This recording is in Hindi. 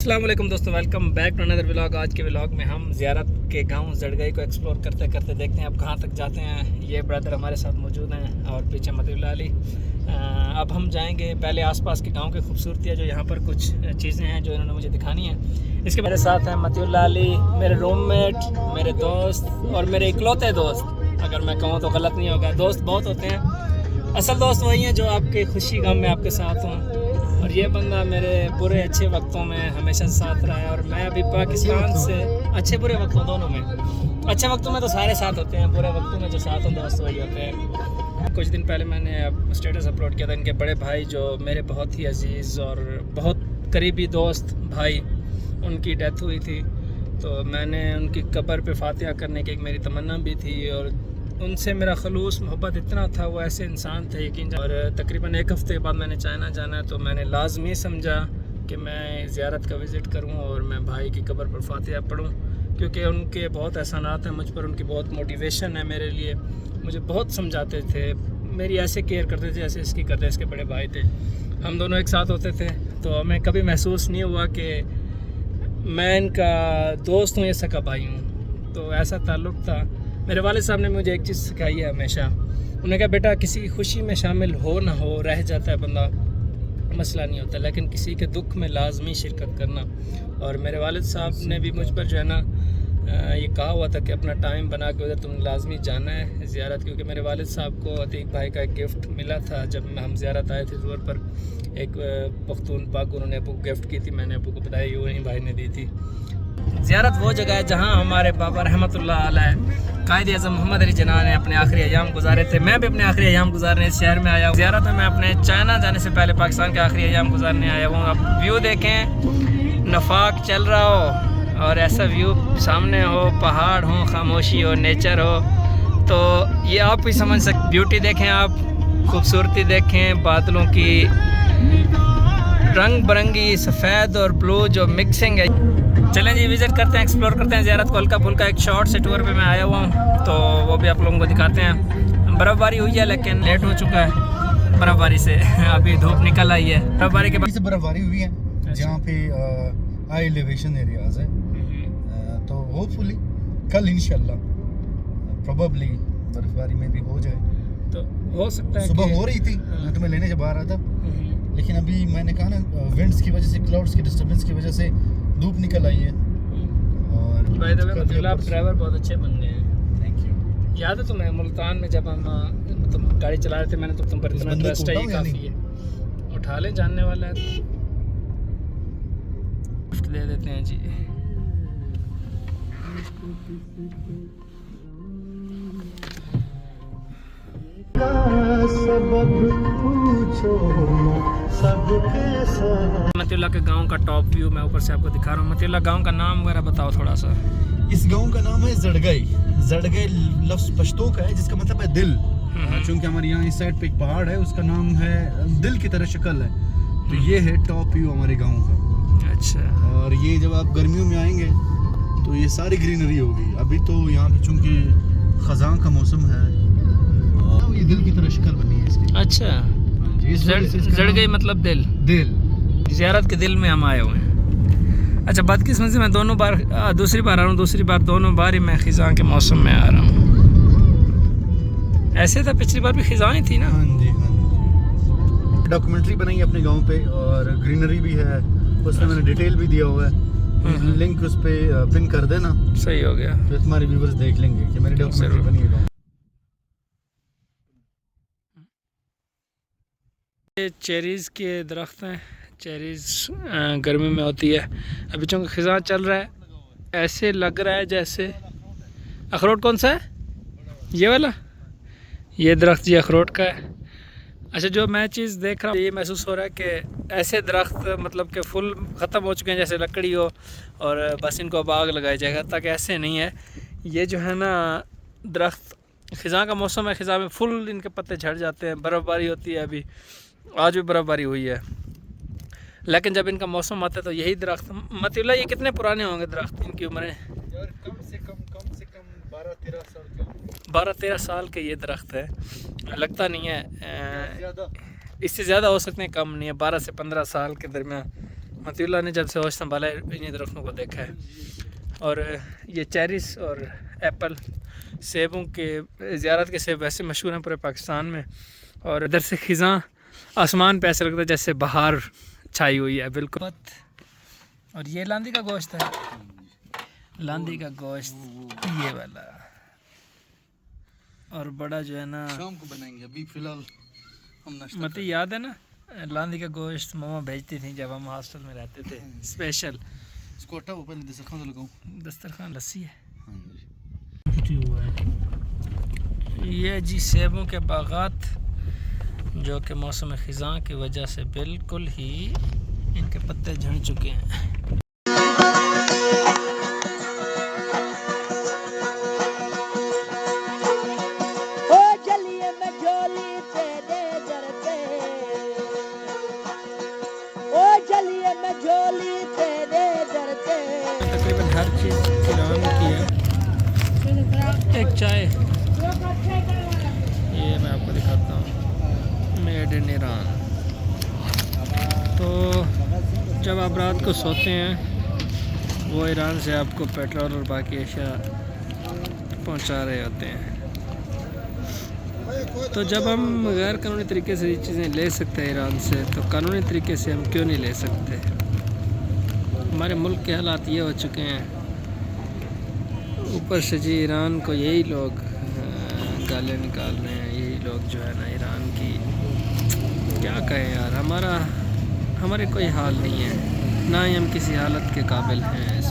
अस्सलाम वालेकुम दोस्तों, welcome back to another vlog. आज के व्लॉग में हम ज़ियारत के गांव जड़गई को एक्सप्लोर करते करते देखते हैं अब कहाँ तक जाते हैं। ये ब्रदर हमारे साथ मौजूद हैं और पीछे मतिउल्लाह अली। अब हम जाएंगे पहले आसपास के गांव की खूबसूरती है, जो यहाँ पर कुछ चीज़ें हैं जो इन्होंने मुझे दिखानी है। इसके मेरे साथ हैं मतिउल्लाह अली, मेरे रूममेट, मेरे दोस्त और मेरे इकलौते दोस्त। अगर मैं कहूँ तो गलत नहीं होगा, दोस्त बहुत होते हैं, असल दोस्त वही हैं जो आपके खुशी गम में आपके साथ हों। और ये बंदा मेरे बुरे अच्छे वक्तों में हमेशा साथ रहा है। और मैं अभी पाकिस्तान से अच्छे बुरे वक्तों दोनों में, अच्छे वक्तों में तो सारे साथ होते हैं, बुरे वक्तों में जो साथ हों दोस्त वही होते हैं। कुछ दिन पहले मैंने स्टेटस अपलोड किया था, इनके बड़े भाई जो मेरे बहुत ही अजीज़ और बहुत करीबी दोस्त भाई, उनकी डेथ हुई थी। तो मैंने उनकी कब्र पे फातिहा करने की एक मेरी तमन्ना भी थी और उनसे मेरा खलूस मोहब्बत इतना था, वो ऐसे इंसान थे यकीन। और तकरीबन एक हफ़्ते के बाद मैंने चाइना जाना है, तो मैंने लाजमी समझा कि मैं ज़ियारत का विज़िट करूं और मैं भाई की कब्र पर फातिहा पढ़ूं, क्योंकि उनके बहुत एहसानात हैं मुझ पर, उनकी बहुत मोटिवेशन है मेरे लिए। मुझे बहुत समझाते थे, मेरी ऐसे केयर करते थे जैसे इसकी करते इसके बड़े भाई थे। हम दोनों एक साथ होते थे, तो हमें कभी महसूस नहीं हुआ कि मैं इनका दोस्त हूँ या सका भाई हूँ। तो ऐसा ताल्लुक़ था। मेरे वालिद साहब ने मुझे एक चीज़ सिखाई है हमेशा, उन्होंने कहा बेटा किसी की खुशी में शामिल हो ना हो, रह जाता है बंदा, मसला नहीं होता, लेकिन किसी के दुख में लाजमी शिरकत करना। और मेरे वालिद साहब ने भी मुझ पर जो है ना ये कहा हुआ था कि अपना टाइम बना के उधर तुम लाजमी जाना है ज़ियारत, क्योंकि मेरे वालिद साहब को अतीक भाई का एक गिफ्ट मिला था जब हम ज़ियारत आए थे ज़ोर पर। एक पख्तून पाक उन्होंने अबू को गिफ्ट की थी, मैंने अबू को बताया, ये वही भाई ने दी थी। ज़ियारत वो जगह है जहाँ हमारे बाबा रहमतुल्लाह अलैह कायद आज़म मोहम्मद अली जिन्ना ने अपने आखिरी अयाम गुजारे थे। मैं भी अपने आखिरी अयाम गुजारने इस शहर में आया हूँ। ज़ियारत में मैं अपने चाइना जाने से पहले पाकिस्तान के आखिरी अयाम गुजारने आया हूँ। अब व्यू देखें, नफाक चल रहा हो और ऐसा व्यू सामने हो, पहाड़ हो, खामोशी हो, नेचर हो, तो ये आप भी समझ सकते। ब्यूटी देखें आप, खूबसूरती देखें, बादलों की रंग बिरंगी सफ़ेद और ब्लू जो मिक्सिंग है। चलें जी विज़िट करते हैं, एक्सप्लोर करते हैं ज़ियारत को। हल्का फुल्का एक शॉर्ट से टूर पे मैं आया हुआ हूँ, तो वो भी आप लोगों को दिखाते हैं। बर्फ़बारी हुई है लेकिन लेट हो चुका है बर्फ़बारी से, अभी धूप निकल आई है। बर्फ़बारी के बाद बर्फ़बारी हुई है जहाँ पे हाई एलिवेशन एरियाज़ है, तो होपफुली कल इंशाल्लाह प्रोबेबली बर्फ़बारी में भी हो जाए। तो हो सकता है, सुबह हो रही थी, मैं तुम्हें लेने जब आ रहा था, लेकिन अभी मैंने कहा ना विंड्स की वजह से, क्लाउड्स की डिस्टर्बेंस की वजह से धूप निकल आई है। और बाय द वे मतिउल्लाह आप ड्राइवर बहुत अच्छे बन गए हैं। Thank you. याद है तुम्हें मुल्तान में जब हम तुम गाड़ी चला रहे थे, मैंने तो तुम पर इतना ट्रस्ट है, ये काफ़ी है, उठा ले, जानने वाला है तो गिफ्ट दे देते हैं जी। मतिउल्लाह के गांव का टॉप व्यू मैं ऊपर से आपको दिखा रहा हूँ। मतिउल्लाह गांव का नाम वगैरह बताओ थोड़ा सा। इस गांव का नाम है जड़गई। जड़गई लफ्ज़ पश्तो का है जिसका मतलब है दिल। चूँकि हमारे यहाँ इस साइड पे एक पहाड़ है, उसका नाम है दिल की तरह शक्ल है, तो ये है टॉप व्यू हमारे गाँव का। अच्छा। और ये जब आप गर्मियों में आएंगे तो ये सारी ग्रीनरी होगी। अभी तो यहाँ पे चूँकि खज़ां का मौसम है, ये दिल की तरह शक्ल बनी है इसकी। अच्छा, जड़गई मतलब दिल। दिल ज़ियारत के दिल में हम आए हुए हैं। अच्छा, बदकिस्मती से मैं दूसरी बार आ रहा हूँ, दूसरी बार दोनों बार ही मैं खिज़ां के मौसम में आ रहा हूँ। ऐसे था पिछली बार भी खिज़ां ही थी ना। हाँ जी, हाँ जी। डॉक्यूमेंट्री बनाई अपने गांव पे और ग्रीनरी भी है, उसमें मैंने डिटेल भी दिया हुआ है, लिंक उस पर पिन कर देना। सही हो गया, तो तुम्हारे व्यूवर्स देख लेंगे कि मेरी डॉक्यूमेंट्री बनी है। ये चेरीज़ के दरख्त हैं, चेरीज़ गर्मी में होती है। अभी चूँकि खिज़ां चल रहा है, ऐसे लग रहा है जैसे अखरोट। कौन सा है ये वाला? ये दरख्त ये अखरोट का है। अच्छा, जो मैं चीज़ देख रहा हूँ ये महसूस हो रहा है कि ऐसे दरख्त मतलब कि फुल ख़त्म हो चुके हैं, जैसे लकड़ी हो और बस इनको अब आग लगाई जाएगा, ताकि ऐसे नहीं है। ये जो है ना दरख्त, खिज़ां का मौसम है, खिज़ां में फुल इनके पत्ते झड़ जाते हैं, बर्फ़बारी होती है। अभी आज भी बर्फ़बारी हुई है, लेकिन जब इनका मौसम आता है तो यही दरख्त। मतिउल्लाह ये कितने पुराने होंगे दरख्त, इनकी उम्रें? यार कम से कम 12-13 साल के। 12-13 साल के ये दरख्त है, लगता नहीं है ज़्यादा, इससे ज़्यादा हो सकते हैं, कम नहीं है, 12 से 15 साल के दरमियान मतीउल्लाह ने जब से होश संभाला है इन्हीं दरख्तों को देखा है। और ये चेरीस और एप्पल सेबों के ज़ियारत के सेब वैसे मशहूर हैं पूरे पाकिस्तान में। और इधर से खिज़ां आसमान पे ऐसा लगता है जैसे बाहर छाई हुई है बिल्कुल। और ये लांदी का गोश्त है, लांदी का गोश्त ये वाला। और बड़ा जो है ना शाम को बनाएंगे, अभी फिलहाल हम नाश्ता मत याद है ना लांदी का गोश्त मम्मा भेजती थी जब हम हॉस्टल में रहते थे स्पेशल। इसको हटा वो पहले दस्तरखान लगाऊं। दस्तरखान लस्सी है हुआ है। ये जी सेबों के बागात जो कि मौसम ख़िज़ां की वजह से बिल्कुल ही इनके पत्ते झड़ चुके हैं। तकरीबन हर चीज़ ईरान की है। एक चाय ये मैं आपको दिखाता हूँ, मेड इन ईरान। तो जब आप रात को सोते हैं वो ईरान से आपको पेट्रोल और बाकी अशिया पहुँचा रहे होते हैं। तो जब हम गैर कानूनी तरीके से ये चीज़ें ले सकते हैं ईरान से, तो कानूनी तरीके से हम क्यों नहीं ले सकते? हमारे मुल्क के हालात ये हो चुके हैं, ऊपर से जी ईरान को यही लोग गालियाँ निकाल रहे हैं, यही लोग जो है ना ईरान की क्या कहें यार। हमारे कोई हाल नहीं है, ना ही हम किसी हालत के काबिल हैं इस